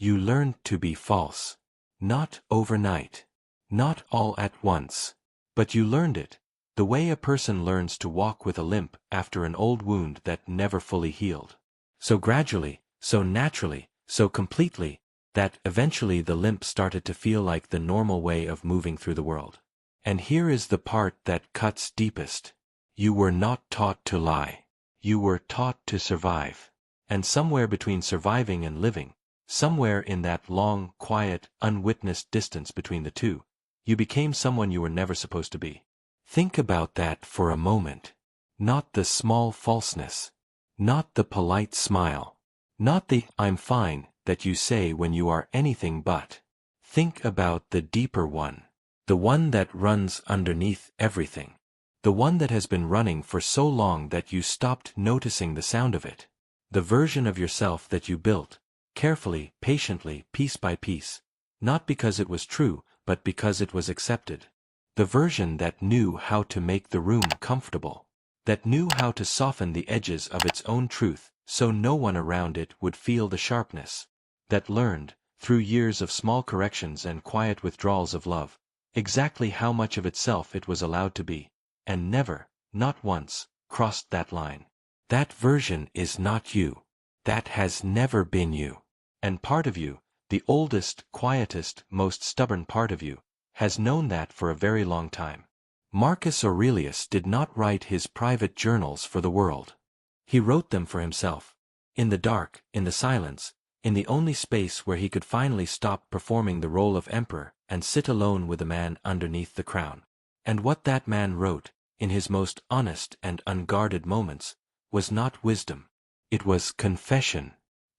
You learned to be false. Not overnight. Not all at once. But you learned it, the way a person learns to walk with a limp after an old wound that never fully healed. So gradually, so naturally, so completely, that eventually the limp started to feel like the normal way of moving through the world. And here is the part that cuts deepest. You were not taught to lie. You were taught to survive. And somewhere between surviving and living, somewhere in that long, quiet, unwitnessed distance between the two, you became someone you were never supposed to be. Think about that for a moment. Not the small falseness. Not the polite smile. Not the "I'm fine" that you say when you are anything but. Think about the deeper one. The one that runs underneath everything. The one that has been running for so long that you stopped noticing the sound of it. The version of yourself that you built, carefully, patiently, piece by piece, not because it was true, but because it was accepted. The version that knew how to make the room comfortable. That knew how to soften the edges of its own truth, so no one around it would feel the sharpness. That learned, through years of small corrections and quiet withdrawals of love, exactly how much of itself it was allowed to be, and never, not once, crossed that line. That version is not you. That has never been you. And part of you, the oldest, quietest, most stubborn part of you, has known that for a very long time. Marcus Aurelius did not write his private journals for the world. He wrote them for himself. In the dark, in the silence, in the only space where he could finally stop performing the role of emperor and sit alone with the man underneath the crown. And what that man wrote, in his most honest and unguarded moments, was not wisdom. It was confession.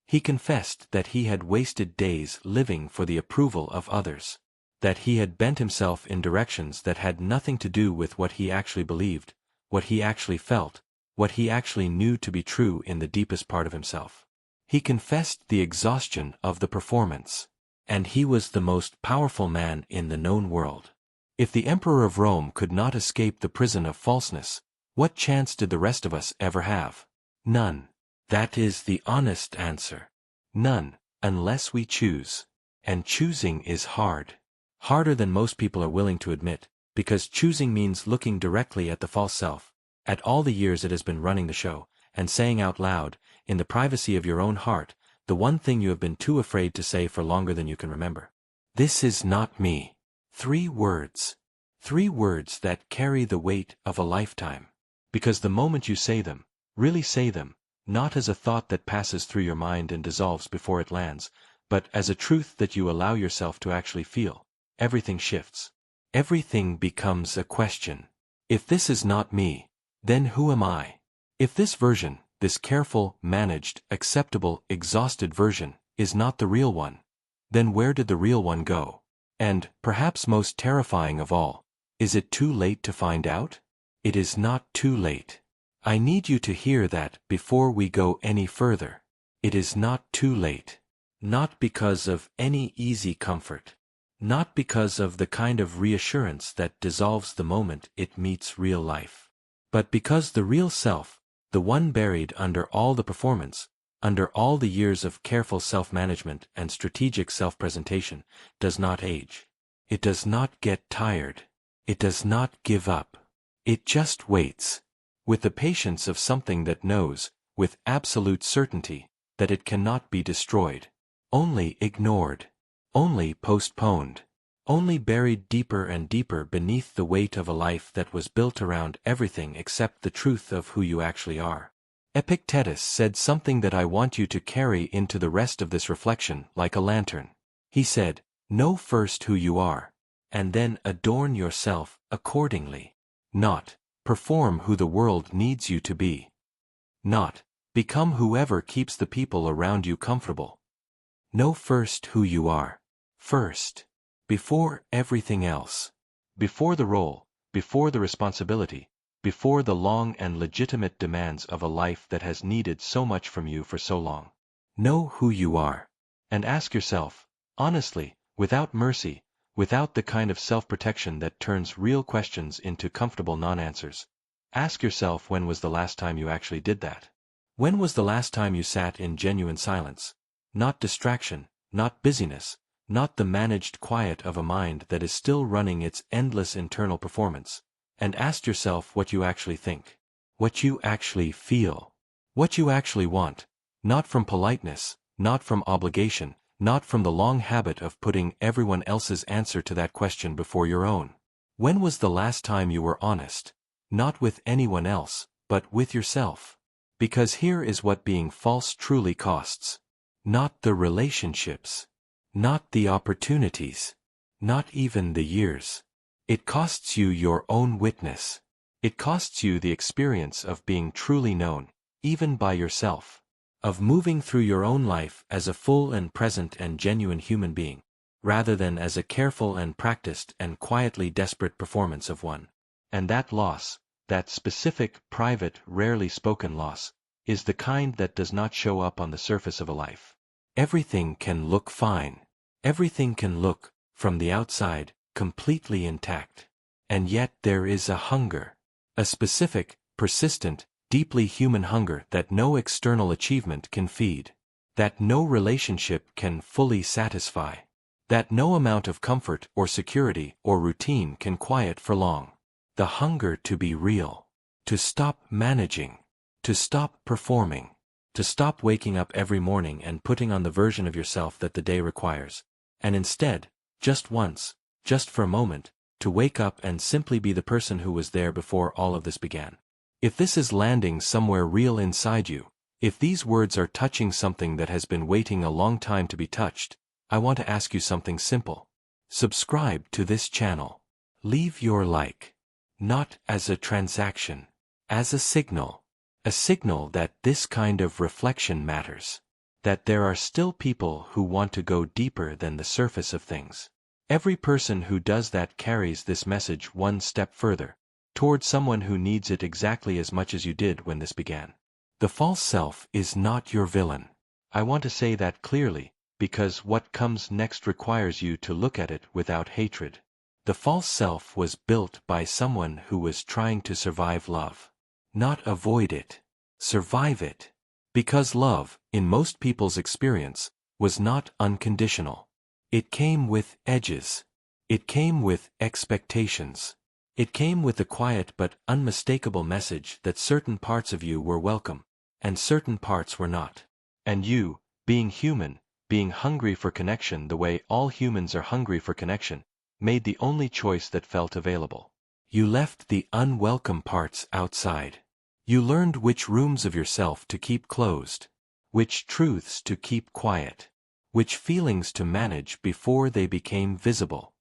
He confessed that he had wasted days living for the approval of others. That he had bent himself in directions that had nothing to do with what he actually believed, what he actually felt, what he actually knew to be true in the deepest part of himself. He confessed the exhaustion of the performance. And he was the most powerful man in the known world. If the Emperor of Rome could not escape the prison of falseness, what chance did the rest of us ever have? None. That is the honest answer. None, unless we choose. And choosing is hard. Harder than most people are willing to admit, because choosing means looking directly at the false self, at all the years it has been running the show, and saying out loud, in the privacy of your own heart, the one thing you have been too afraid to say for longer than you can remember. This is not me. 3 words. 3 words that carry the weight of a lifetime. Because the moment you say them, really say them, not as a thought that passes through your mind and dissolves before it lands, but as a truth that you allow yourself to actually feel, everything shifts. Everything becomes a question. If this is not me, then who am I? If this version, this careful, managed, acceptable, exhausted version, is not the real one, then where did the real one go? And, perhaps most terrifying of all, is it too late to find out? It is not too late. I need you to hear that before we go any further. It is not too late. Not because of any easy comfort. Not because of the kind of reassurance that dissolves the moment it meets real life. But because the real self, the one buried under all the performance, under all the years of careful self-management and strategic self-presentation, does not age. It does not get tired. It does not give up. It just waits. With the patience of something that knows, with absolute certainty, that it cannot be destroyed. Only ignored. Only postponed. Only buried deeper and deeper beneath the weight of a life that was built around everything except the truth of who you actually are. Epictetus said something that I want you to carry into the rest of this reflection like a lantern. He said, know first who you are, and then adorn yourself accordingly. Not, perform who the world needs you to be. Not, become whoever keeps the people around you comfortable. Know first who you are. First. Before everything else. Before the role, before the responsibility, before the long and legitimate demands of a life that has needed so much from you for so long. Know who you are. And ask yourself, honestly, without mercy, without the kind of self-protection that turns real questions into comfortable non-answers. Ask yourself, when was the last time you actually did that? When was the last time you sat in genuine silence? Not distraction, not busyness, not the managed quiet of a mind that is still running its endless internal performance, and ask yourself what you actually think, what you actually feel, what you actually want, not from politeness, not from obligation, not from the long habit of putting everyone else's answer to that question before your own. When was the last time you were honest? Not with anyone else, but with yourself. Because here is what being false truly costs. Not the relationships. Not the opportunities. Not even the years. It costs you your own witness. It costs you the experience of being truly known, even by yourself. Of moving through your own life as a full and present and genuine human being, rather than as a careful and practiced and quietly desperate performance of one. And that loss, that specific, private, rarely spoken loss, is the kind that does not show up on the surface of a life. Everything can look fine. Everything can look, from the outside, completely intact. And yet there is a hunger. A specific, persistent, deeply human hunger that no external achievement can feed. That no relationship can fully satisfy. That no amount of comfort or security or routine can quiet for long. The hunger to be real. To stop managing. To stop performing. To stop waking up every morning and putting on the version of yourself that the day requires. And instead, just once, just for a moment, to wake up and simply be the person who was there before all of this began. If this is landing somewhere real inside you, if these words are touching something that has been waiting a long time to be touched, I want to ask you something simple. Subscribe to this channel. Leave your like. Not as a transaction. As a signal. A signal that this kind of reflection matters. That there are still people who want to go deeper than the surface of things. Every person who does that carries this message one step further, toward someone who needs it exactly as much as you did when this began. The false self is not your villain. I want to say that clearly, because what comes next requires you to look at it without hatred. The false self was built by someone who was trying to survive love. Not avoid it. Survive it. Because love, in most people's experience, was not unconditional. It came with edges. It came with expectations. It came with the quiet but unmistakable message that certain parts of you were welcome, and certain parts were not. And you, being human, being hungry for connection the way all humans are hungry for connection, made the only choice that felt available. You left the unwelcome parts outside. You learned which rooms of yourself to keep closed, which truths to keep quiet, which feelings to manage before they became visible.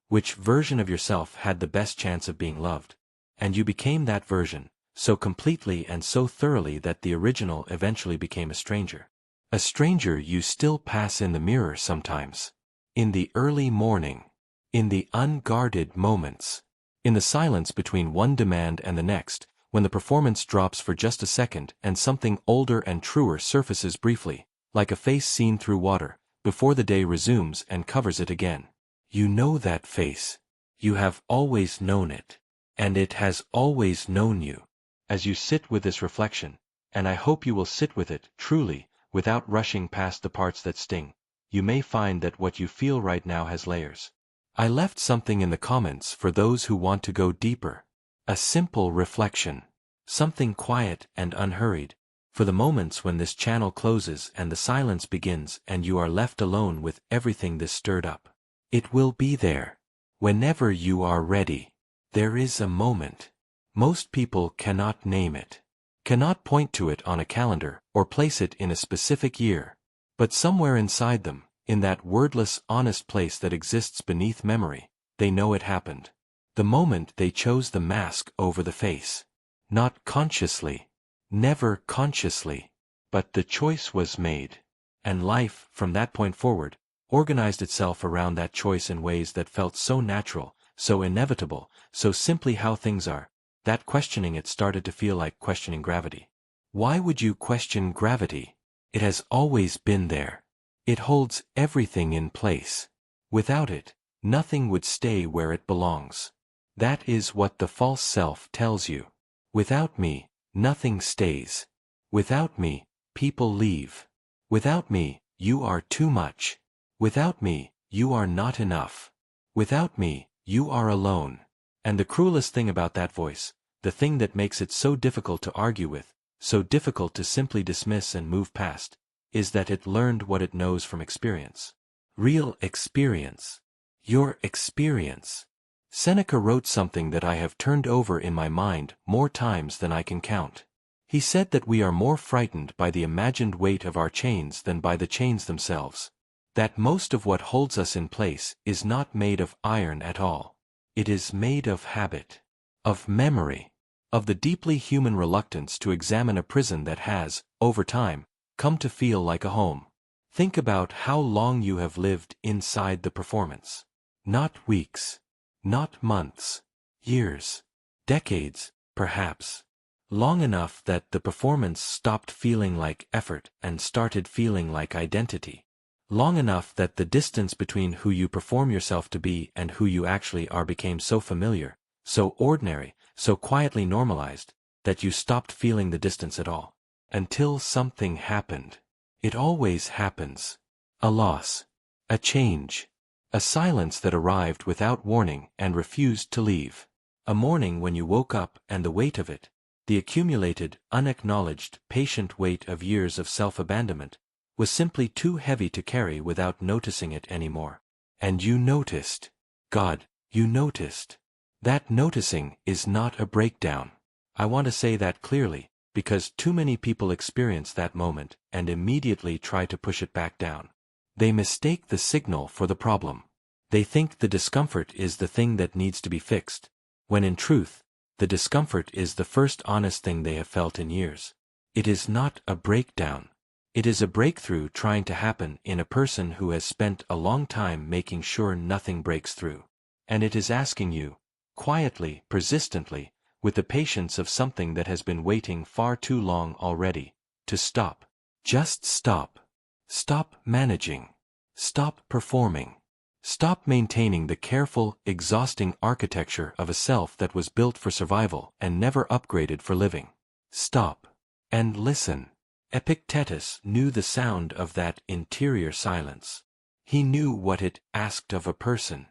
Which version of yourself had the best chance of being loved, and you became that version, so completely and so thoroughly that the original eventually became a stranger. A stranger you still pass in the mirror sometimes. In the early morning. In the unguarded moments. In the silence between one demand and the next, when the performance drops for just a second and something older and truer surfaces briefly, like a face seen through water, before the day resumes and covers it again. You know that face. You have always known it. And it has always known you. As you sit with this reflection, and I hope you will sit with it, truly, without rushing past the parts that sting, you may find that what you feel right now has layers. I left something in the comments for those who want to go deeper. A simple reflection. Something quiet and unhurried, for the moments when this channel closes and the silence begins and you are left alone with everything this stirred up. It will be there. Whenever you are ready. There is a moment. Most people cannot name it. Cannot point to it on a calendar or place it in a specific year. But somewhere inside them, in that wordless, honest place that exists beneath memory, they know it happened. The moment they chose the mask over the face. Not consciously. Never consciously. But the choice was made. And life, from that point forward, organized itself around that choice in ways that felt so natural, so inevitable, so simply how things are, that questioning it started to feel like questioning gravity. Why would you question gravity? It has always been there. It holds everything in place. Without it, nothing would stay where it belongs. That is what the false self tells you. Without me, nothing stays. Without me, people leave. Without me, you are too much. Without me, you are not enough. Without me, you are alone. And the cruelest thing about that voice, the thing that makes it so difficult to argue with, so difficult to simply dismiss and move past, is that it learned what it knows from experience. Real experience. Your experience. Seneca wrote something that I have turned over in my mind more times than I can count. He said that we are more frightened by the imagined weight of our chains than by the chains themselves. That most of what holds us in place is not made of iron at all. It is made of habit, of memory, of the deeply human reluctance to examine a prison that has, over time, come to feel like a home. Think about how long you have lived inside the performance. Not weeks, not months, years, decades, perhaps. Long enough that the performance stopped feeling like effort and started feeling like identity. Long enough that the distance between who you perform yourself to be and who you actually are became so familiar, so ordinary, so quietly normalized, that you stopped feeling the distance at all. Until something happened. It always happens. A loss. A change. A silence that arrived without warning and refused to leave. A morning when you woke up and the weight of it, the accumulated, unacknowledged, patient weight of years of self-abandonment, was simply too heavy to carry without noticing it anymore. And you noticed. God, you noticed. That noticing is not a breakdown. I want to say that clearly, because too many people experience that moment and immediately try to push it back down. They mistake the signal for the problem. They think the discomfort is the thing that needs to be fixed, when in truth, the discomfort is the first honest thing they have felt in years. It is not a breakdown. It is a breakthrough trying to happen in a person who has spent a long time making sure nothing breaks through. And it is asking you, quietly, persistently, with the patience of something that has been waiting far too long already, to stop. Just stop. Stop managing. Stop performing. Stop maintaining the careful, exhausting architecture of a self that was built for survival and never upgraded for living. Stop. And listen. Epictetus knew the sound of that interior silence. He knew what it asked of a person.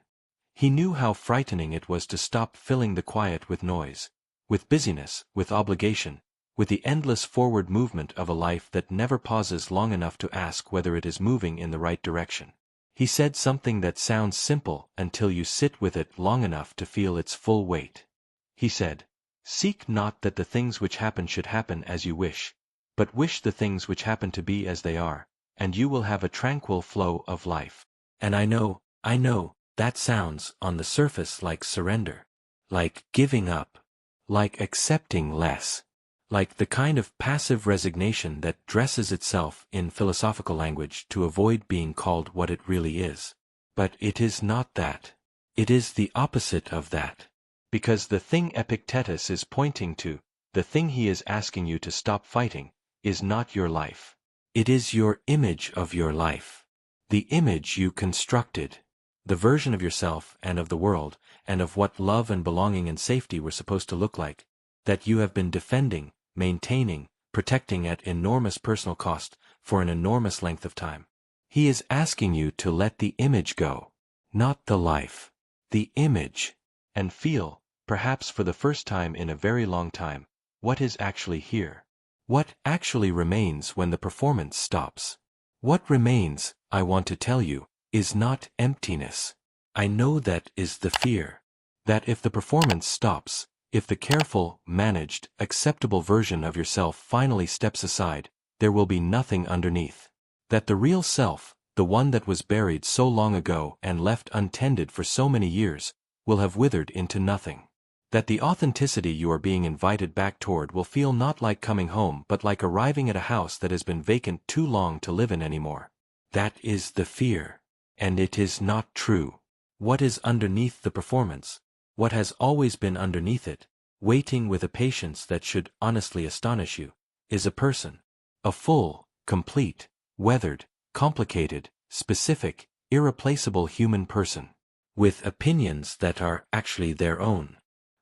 He knew how frightening it was to stop filling the quiet with noise, with busyness, with obligation, with the endless forward movement of a life that never pauses long enough to ask whether it is moving in the right direction. He said something that sounds simple until you sit with it long enough to feel its full weight. He said, "Seek not that the things which happen should happen as you wish, but wish the things which happen to be as they are, and you will have a tranquil flow of life." And I know, that sounds, on the surface, like surrender, like giving up, like accepting less, like the kind of passive resignation that dresses itself in philosophical language to avoid being called what it really is. But it is not that. It is the opposite of that. Because the thing Epictetus is pointing to, the thing he is asking you to stop fighting, is not your life. It is your image of your life. The image you constructed. The version of yourself and of the world, and of what love and belonging and safety were supposed to look like, that you have been defending, maintaining, protecting at enormous personal cost, for an enormous length of time. He is asking you to let the image go, not the life. The image. And feel, perhaps for the first time in a very long time, what is actually here. What actually remains when the performance stops. What remains, I want to tell you, is not emptiness. I know that is the fear. That if the performance stops, if the careful, managed, acceptable version of yourself finally steps aside, there will be nothing underneath. That the real self, the one that was buried so long ago and left untended for so many years, will have withered into nothing. That the authenticity you are being invited back toward will feel not like coming home but like arriving at a house that has been vacant too long to live in anymore. That is the fear. And it is not true. What is underneath the performance, what has always been underneath it, waiting with a patience that should honestly astonish you, is a person. A full, complete, weathered, complicated, specific, irreplaceable human person. With opinions that are actually their own.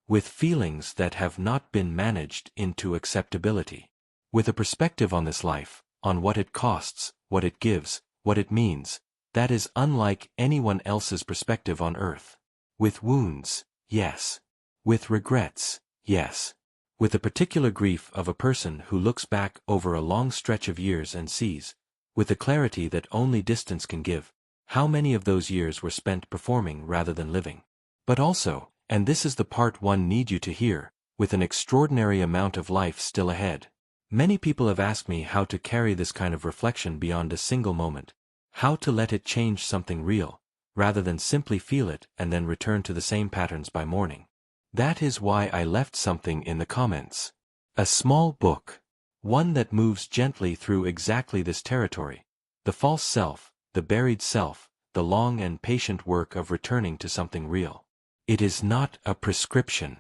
With feelings that have not been managed into acceptability. With a perspective on this life, on what it costs, what it gives, what it means, that is unlike anyone else's perspective on earth. With wounds, yes. With regrets, yes. With the particular grief of a person who looks back over a long stretch of years and sees, with the clarity that only distance can give, how many of those years were spent performing rather than living. But also, and this is the part one need you to hear, with an extraordinary amount of life still ahead. Many people have asked me how to carry this kind of reflection beyond a single moment, how to let it change something real, rather than simply feel it and then return to the same patterns by morning. That is why I left something in the comments. A small book. One that moves gently through exactly this territory. The false self, the buried self, the long and patient work of returning to something real. It is not a prescription.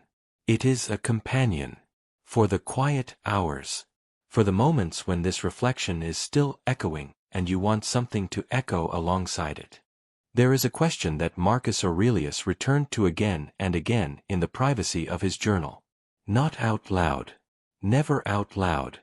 It is a companion. For the quiet hours. For the moments when this reflection is still echoing and you want something to echo alongside it. There is a question that Marcus Aurelius returned to again and again in the privacy of his journal. Not out loud. Never out loud.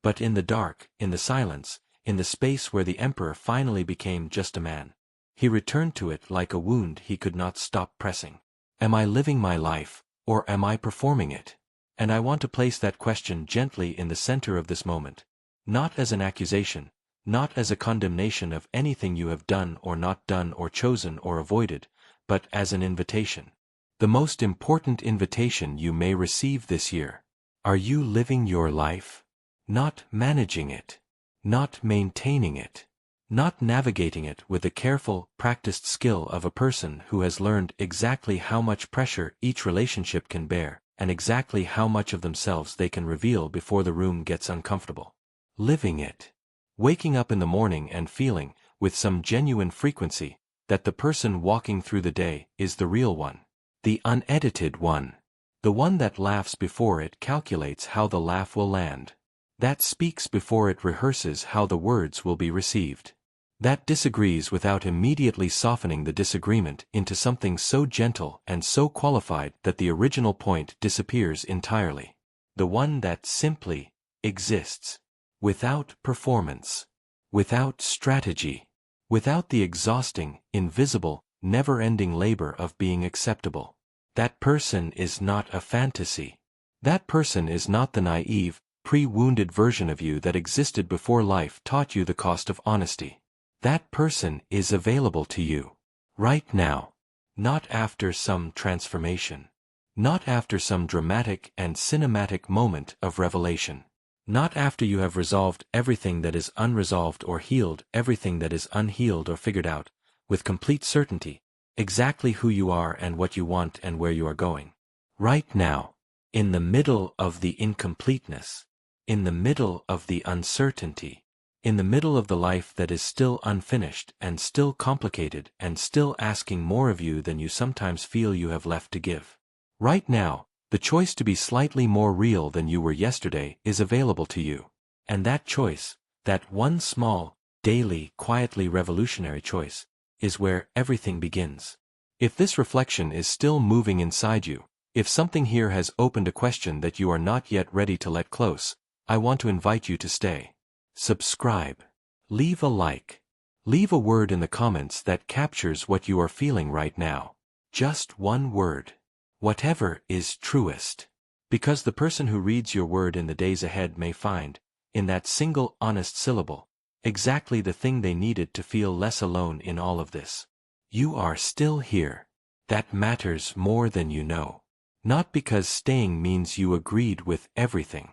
But in the dark, in the silence, in the space where the emperor finally became just a man. He returned to it like a wound he could not stop pressing. Am I living my life, or am I performing it? And I want to place that question gently in the center of this moment. Not as an accusation, not as a condemnation of anything you have done or not done or chosen or avoided, but as an invitation. The most important invitation you may receive this year. Are you living your life? Not managing it. Not maintaining it. Not navigating it with the careful, practiced skill of a person who has learned exactly how much pressure each relationship can bear, and exactly how much of themselves they can reveal before the room gets uncomfortable. Living it. Waking up in the morning and feeling, with some genuine frequency, that the person walking through the day is the real one. The unedited one. The one that laughs before it calculates how the laugh will land. That speaks before it rehearses how the words will be received. That disagrees without immediately softening the disagreement into something so gentle and so qualified that the original point disappears entirely. The one that simply exists. Without performance. Without strategy. Without the exhausting, invisible, never-ending labor of being acceptable. That person is not a fantasy. That person is not the naive, pre-wounded version of you that existed before life taught you the cost of honesty. That person is available to you. Right now. Not after some transformation. Not after some dramatic and cinematic moment of revelation. Not after you have resolved everything that is unresolved or healed everything that is unhealed or figured out, with complete certainty, exactly who you are and what you want and where you are going. Right now. In the middle of the incompleteness. In the middle of the uncertainty. In the middle of the life that is still unfinished and still complicated and still asking more of you than you sometimes feel you have left to give. Right now, the choice to be slightly more real than you were yesterday is available to you. And that choice, that one small, daily, quietly revolutionary choice, is where everything begins. If this reflection is still moving inside you, if something here has opened a question that you are not yet ready to let close, I want to invite you to stay. Subscribe. Leave a like. Leave a word in the comments that captures what you are feeling right now. Just one word. Whatever is truest. Because the person who reads your word in the days ahead may find, in that single honest syllable, exactly the thing they needed to feel less alone in all of this. You are still here. That matters more than you know. Not because staying means you agreed with everything.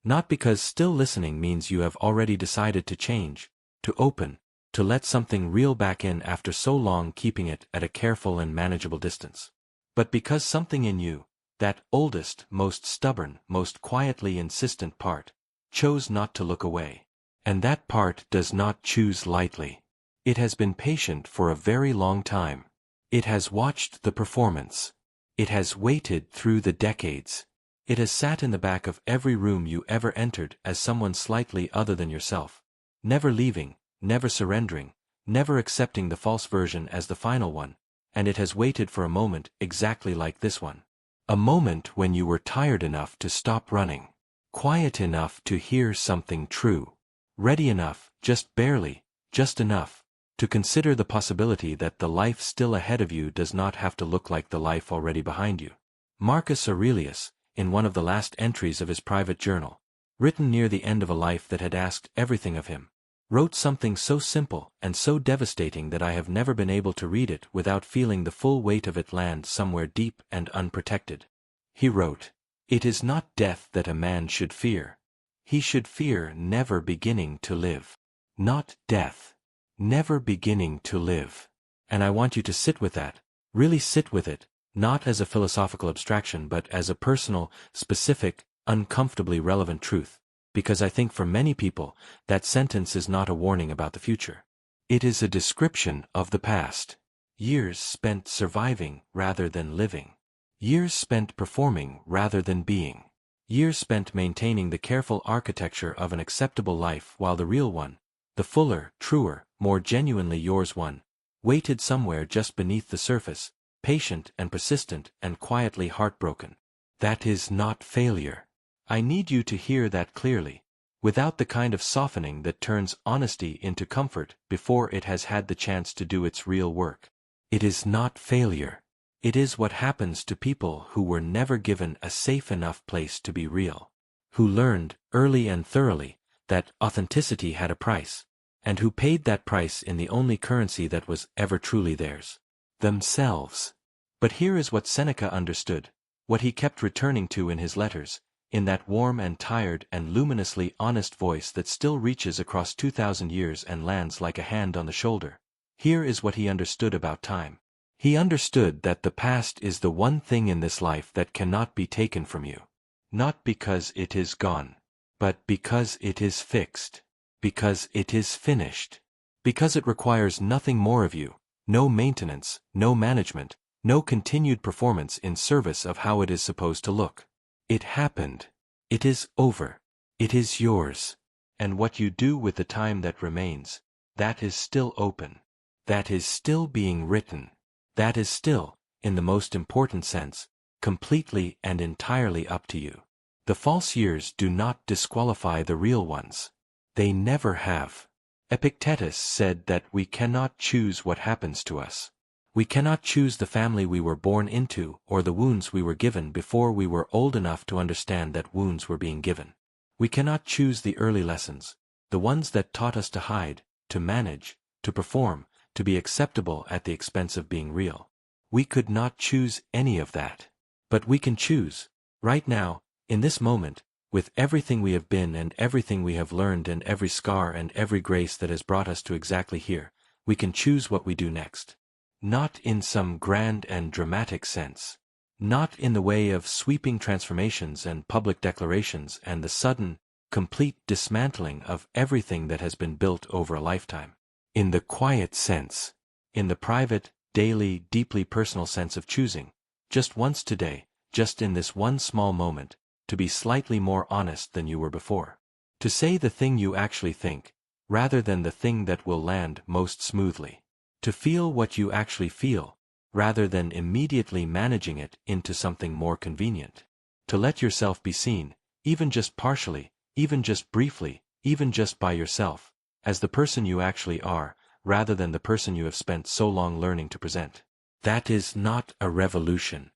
Not because still listening means you have already decided to change, to open, to let something real back in after so long keeping it at a careful and manageable distance. But because something in you, that oldest, most stubborn, most quietly insistent part, chose not to look away. And that part does not choose lightly. It has been patient for a very long time. It has watched the performance. It has waited through the decades. It has sat in the back of every room you ever entered as someone slightly other than yourself, never leaving, never surrendering, never accepting the false version as the final one, and it has waited for a moment exactly like this one. A moment when you were tired enough to stop running, quiet enough to hear something true, ready enough, just barely, just enough, To consider the possibility that the life still ahead of you does not have to look like the life already behind you. Marcus Aurelius, in one of the last entries of his private journal, written near the end of a life that had asked everything of him, wrote something so simple and so devastating that I have never been able to read it without feeling the full weight of it land somewhere deep and unprotected. He wrote, "It is not death that a man should fear. He should fear never beginning to live." Not death. Never beginning to live. And I want you to sit with that, really sit with it, not as a philosophical abstraction but as a personal, specific, uncomfortably relevant truth, because I think for many people, that sentence is not a warning about the future. It is a description of the past. Years spent surviving rather than living. Years spent performing rather than being. Years spent maintaining the careful architecture of an acceptable life while the real one, the fuller, truer, more genuinely yours one, waited somewhere just beneath the surface, patient and persistent and quietly heartbroken. That is not failure. I need you to hear that clearly, without the kind of softening that turns honesty into comfort before it has had the chance to do its real work. It is not failure. It is what happens to people who were never given a safe enough place to be real, who learned, early and thoroughly, that authenticity had a price, and who paid that price in the only currency that was ever truly theirs: themselves. But here is what Seneca understood, what he kept returning to in his letters, in that warm and tired and luminously honest voice that still reaches across 2,000 years and lands like a hand on the shoulder. Here is what he understood about time. He understood that the past is the one thing in this life that cannot be taken from you. Not because it is gone, but because it is fixed. Because it is finished. Because it requires nothing more of you, no maintenance, no management, no continued performance in service of how it is supposed to look. It happened. It is over. It is yours. And what you do with the time that remains, that is still open. That is still being written. That is still, in the most important sense, completely and entirely up to you. The false years do not disqualify the real ones. They never have. Epictetus said that we cannot choose what happens to us. We cannot choose the family we were born into or the wounds we were given before we were old enough to understand that wounds were being given. We cannot choose the early lessons, the ones that taught us to hide, to manage, to perform, to be acceptable at the expense of being real. We could not choose any of that. But we can choose, right now, in this moment, with everything we have been and everything we have learned and every scar and every grace that has brought us to exactly here, we can choose what we do next. Not in some grand and dramatic sense. Not in the way of sweeping transformations and public declarations and the sudden, complete dismantling of everything that has been built over a lifetime. In the quiet sense. In the private, daily, deeply personal sense of choosing, just once today, just in this one small moment, to be slightly more honest than you were before. To say the thing you actually think, rather than the thing that will land most smoothly. To feel what you actually feel, rather than immediately managing it into something more convenient. To let yourself be seen, even just partially, even just briefly, even just by yourself, as the person you actually are, rather than the person you have spent so long learning to present. That is not a revolution.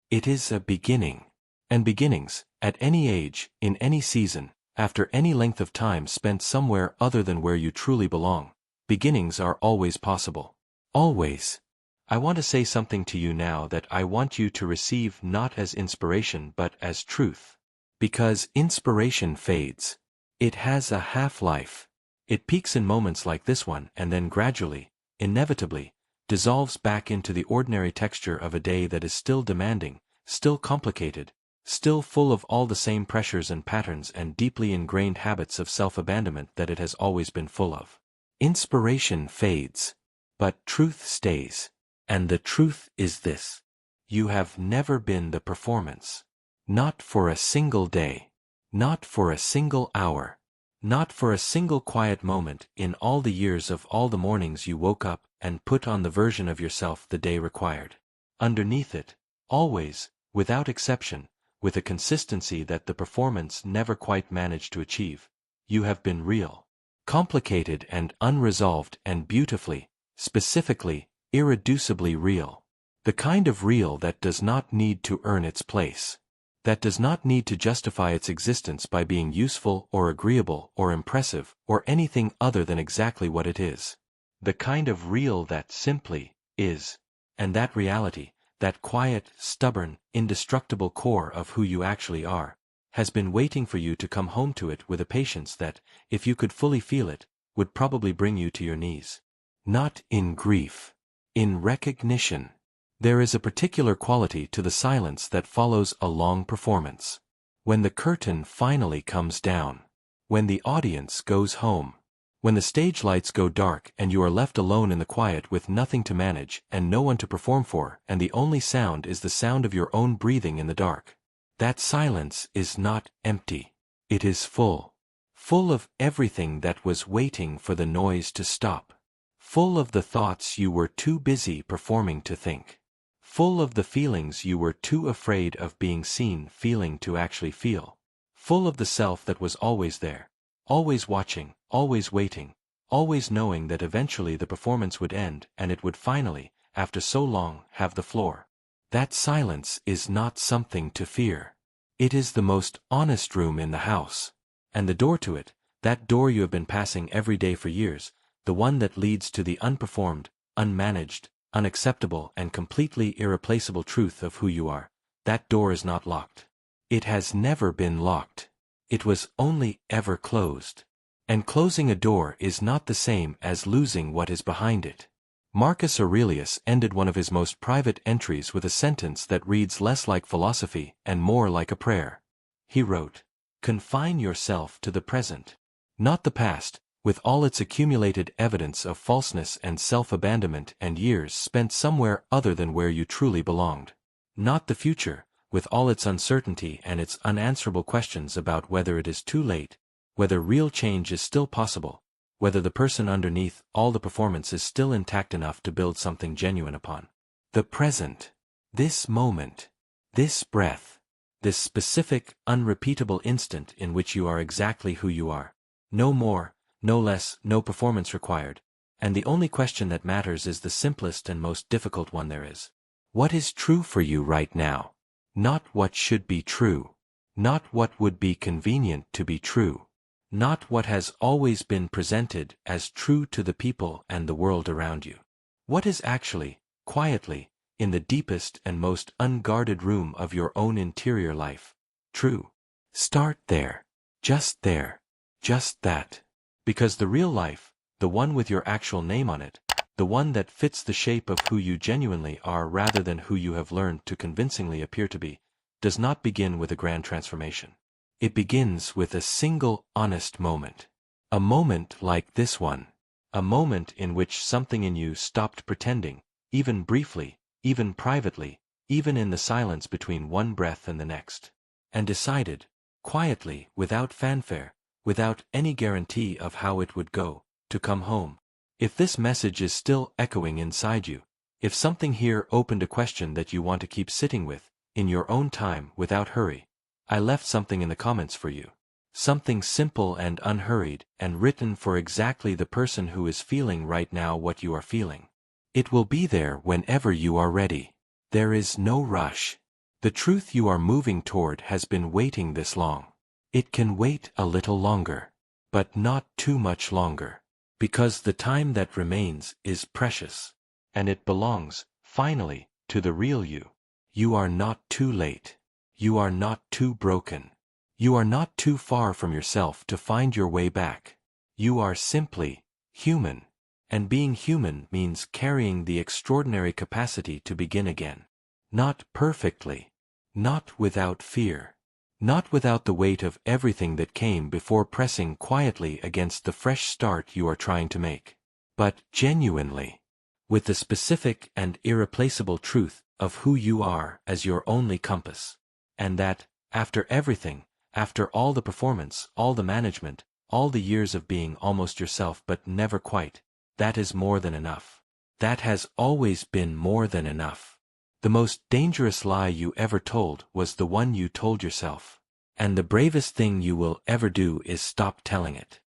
It is a beginning. And beginnings, at any age, in any season, after any length of time spent somewhere other than where you truly belong, beginnings are always possible. Always. I want to say something to you now that I want you to receive not as inspiration but as truth. Because inspiration fades. It has a half-life. It peaks in moments like this one and then gradually, inevitably, dissolves back into the ordinary texture of a day that is still demanding, still complicated, still full of all the same pressures and patterns and deeply ingrained habits of self-abandonment that it has always been full of. Inspiration fades. But truth stays. And the truth is this. You have never been the performance. Not for a single day. Not for a single hour. Not for a single quiet moment in all the years of all the mornings you woke up and put on the version of yourself the day required. Underneath it, always, without exception, with a consistency that the performance never quite managed to achieve, you have been real. Complicated and unresolved and beautifully, Specifically, irreducibly real. The kind of real that does not need to earn its place. That does not need to justify its existence by being useful or agreeable or impressive or anything other than exactly what it is. The kind of real that simply is. And that reality, that quiet, stubborn, indestructible core of who you actually are, has been waiting for you to come home to it with a patience that, if you could fully feel it, would probably bring you to your knees. Not in grief. In recognition. There is a particular quality to the silence that follows a long performance. When the curtain finally comes down. When the audience goes home. When the stage lights go dark and you are left alone in the quiet with nothing to manage and no one to perform for, and the only sound is the sound of your own breathing in the dark. That silence is not empty. It is full. Full of everything that was waiting for the noise to stop. Full of the thoughts you were too busy performing to think. Full of the feelings you were too afraid of being seen feeling to actually feel. Full of the self that was always there. Always watching, always waiting, always knowing that eventually the performance would end and it would finally, after so long, have the floor. That silence is not something to fear. It is the most honest room in the house. And the door to it, that door you have been passing every day for years, the one that leads to the unperformed, unmanaged, unacceptable and completely irreplaceable truth of who you are, that door is not locked. It has never been locked. It was only ever closed. And closing a door is not the same as losing what is behind it. Marcus Aurelius ended one of his most private entries with a sentence that reads less like philosophy and more like a prayer. He wrote, "Confine yourself to the present, not the past, with all its accumulated evidence of falseness and self-abandonment and years spent somewhere other than where you truly belonged. Not the future, with all its uncertainty and its unanswerable questions about whether it is too late, whether real change is still possible, whether the person underneath all the performance is still intact enough to build something genuine upon. The present. This moment. This breath. This specific, unrepeatable instant in which you are exactly who you are. No more, no less, no performance required. And the only question that matters is the simplest and most difficult one there is. What is true for you right now? Not what should be true. Not what would be convenient to be true. Not what has always been presented as true to the people and the world around you. What is actually, quietly, in the deepest and most unguarded room of your own interior life, true? Start there. Just there. Just that. Because the real life, the one with your actual name on it, the one that fits the shape of who you genuinely are rather than who you have learned to convincingly appear to be, does not begin with a grand transformation. It begins with a single honest moment. A moment like this one. A moment in which something in you stopped pretending, even briefly, even privately, even in the silence between one breath and the next, and decided, quietly, without fanfare, without any guarantee of how it would go, to come home. If this message is still echoing inside you, if something here opened a question that you want to keep sitting with, in your own time, without hurry, I left something in the comments for you. Something simple and unhurried, and written for exactly the person who is feeling right now what you are feeling. It will be there whenever you are ready. There is no rush. The truth you are moving toward has been waiting this long. It can wait a little longer, but not too much longer, because the time that remains is precious, and it belongs, finally, to the real you. You are not too late. You are not too broken. You are not too far from yourself to find your way back. You are simply human. And being human means carrying the extraordinary capacity to begin again. Not perfectly. Not without fear. Not without the weight of everything that came before pressing quietly against the fresh start you are trying to make. But genuinely. With the specific and irreplaceable truth of who you are as your only compass. And that, after everything, after all the performance, all the management, all the years of being almost yourself but never quite, that is more than enough. That has always been more than enough. The most dangerous lie you ever told was the one you told yourself. And the bravest thing you will ever do is stop telling it.